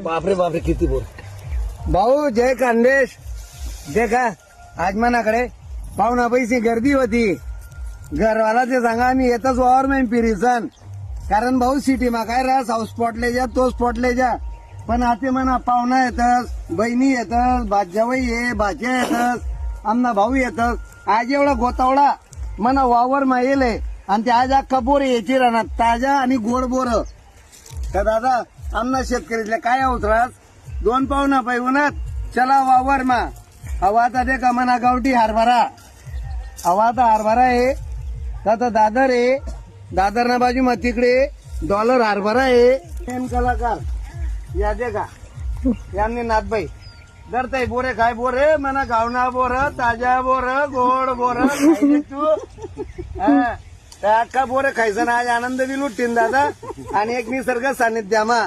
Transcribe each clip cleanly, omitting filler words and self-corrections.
बापरे बापरे किती बोर भाऊ जय खानदेश. देखा आज मनाकडे पाहुणा पैसे गर्दी होती. घरवाला ते सांगा आम्ही येतच वावर नाही फिरीसन. कारण भाऊ सिटी मा काय राहस हाऊस स्पॉटले जा तो स्पॉटले जा. पण आता म्हणा पाहुणा येतस, बहिणी येतस, भाज्याबाई ये भाज्या येतस, आमना भाऊ येतस. आज एवढा गोतावळा म्हणा वावर मा येले आणि ते आज अख्खा बोर यायची राहणार ताजा आणि गोड बोर. तर दादा आमना शेतकरीतल्या काय अवसरास दोन पाहुणा पाहिजे चला वावर मा. हवा आता ते का म्हणा गावठी हरभरा. हवा आता हरभरा आहे तर दादर आहे. दादरना बाजू मा तिकडे डॉलर हरभरा आहे. मेन कलाकार या दे का यांनी नाथबाई धरताय बोरे काय बोरे म्हणा गावना बोर ताजा बोर गोड बोर खायचे तू. हा, त्या अख्खा बोरे खायचं ना आज आनंद बी लुटतीन दादा. आणि एक निसर्ग सानिध्यामा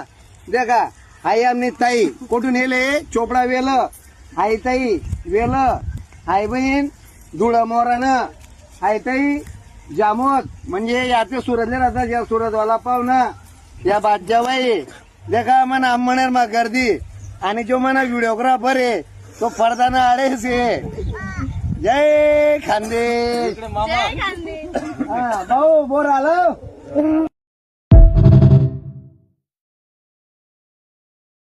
दे का आई आमनी ताई कुठून येले चोपडा वेल आई ताई वेल आई बहीण धुळ मोरानं आई ताई जामोद म्हणजे याचे सुरतले राहतात या सुरतवाला पाहुणा या बादजाबाई देखा म्हणा आंबणेर मा गर्दी. आणि जो म्हणा व्हिडिओग्राफर आहे तो फरदाना आळेस आहे. जय खानदेश. जय खानदेश. हा भाऊ बोर आलं.